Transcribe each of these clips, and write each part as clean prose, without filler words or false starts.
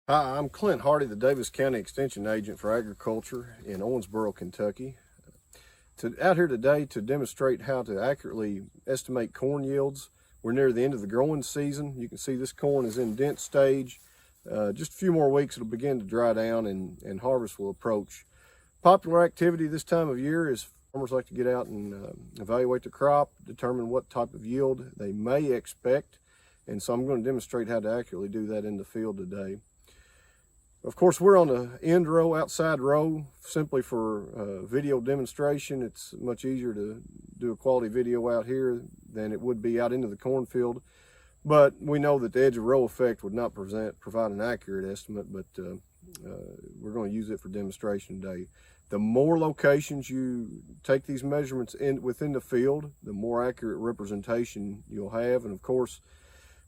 Hi, I'm Clint Hardy, the Davis County Extension Agent for Agriculture in Owensboro, Kentucky. Out here today to demonstrate how to accurately estimate corn yields. We're near the end of the growing season. You can see this corn is in dent stage. Just a few more weeks it'll begin to dry down and harvest will approach. Popular activity this time of year is farmers like to get out and evaluate the crop, determine what type of yield they may expect. And so I'm going to demonstrate how to accurately do that in the field today. Of course, we're on the end row, outside row, simply for video demonstration. It's much easier to do a quality video out here than it would be out into the cornfield. But we know that the edge of row effect would not provide an accurate estimate, but we're going to use it for demonstration today. The more locations you take these measurements within the field, the more accurate representation you'll have. And of course,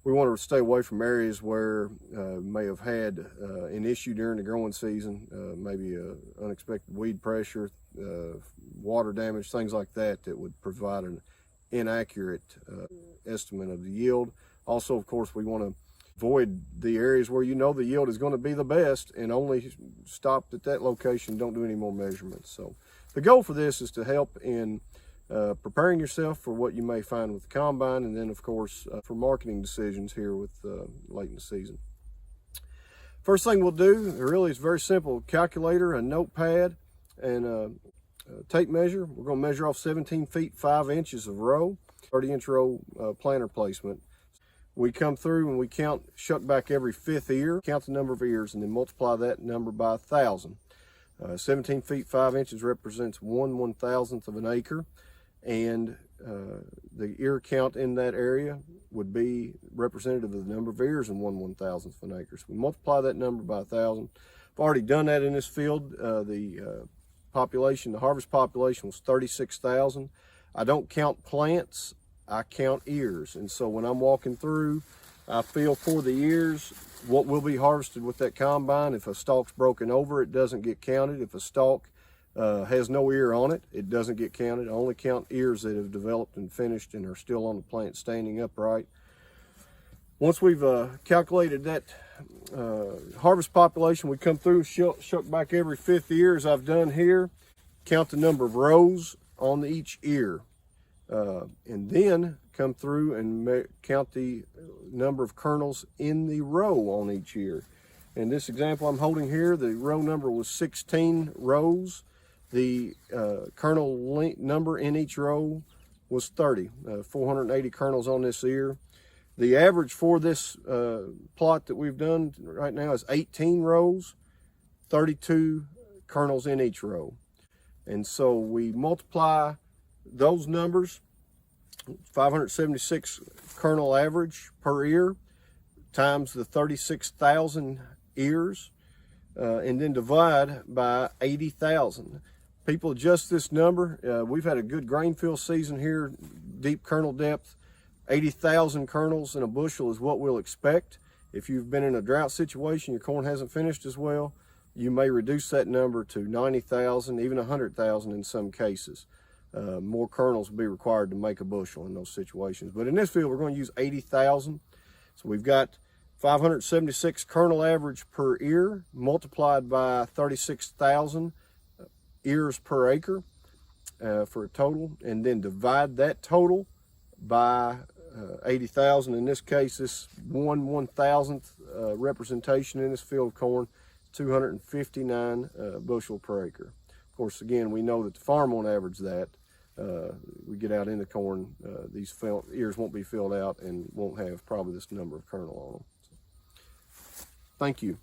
we want to stay away from areas where may have had an issue during the growing season, maybe unexpected weed pressure, water damage, things like that would provide an inaccurate estimate of the yield. Also, of course, we want to avoid the areas where you know the yield is going to be the best and only stop at that location, don't do any more measurements. So the goal for this is to help in preparing yourself for what you may find with the combine, and then of course for marketing decisions here with late in the season. First thing we'll do really is very simple: calculator, a notepad, and a tape measure. We're going to measure off 17 feet 5 inches of row, 30-inch row planter placement. We come through and we count, shuck back every 5th ear, count the number of ears, and then multiply that number by 1,000. 17 feet 5 inches represents 1/1000th of an acre. And the ear count in that area would be representative of the number of ears in 1/1000th of an acre. So we multiply that number by 1,000. I've already done that in this field. The harvest population was 36,000. I don't count plants, I count ears. And so when I'm walking through, I feel for the ears, what will be harvested with that combine. If a stalk's broken over, it doesn't get counted. If a stalk has no ear on it, it doesn't get counted. I only count ears that have developed and finished and are still on the plant standing upright. Once we've calculated that harvest population, we come through, shuck back every 5th ear as I've done here, count the number of rows on each ear, and then come through and count the number of kernels in the row on each ear. In this example I'm holding here, the row number was 16 rows. The kernel number in each row was 30, 480 kernels on this ear. The average for this plot that we've done right now is 18 rows, 32 kernels in each row. And so we multiply those numbers, 576 kernel average per ear, times the 36,000 ears, and then divide by 80,000. People adjust this number. We've had a good grain fill season here, deep kernel depth. 80,000 kernels in a bushel is what we'll expect. If you've been in a drought situation, your corn hasn't finished as well, you may reduce that number to 90,000, even 100,000 in some cases. More kernels will be required to make a bushel in those situations. But in this field, we're going to use 80,000. So we've got 576 kernel average per ear multiplied by 36,000 ears per acre for a total, and then divide that total by 80,000. In this case, this 1/1000th representation in this field of corn, 259 bushel per acre. Of course, again, we know that the farm won't average that. We get out in the corn, these ears won't be filled out and won't have probably this number of kernel on them. Thank you.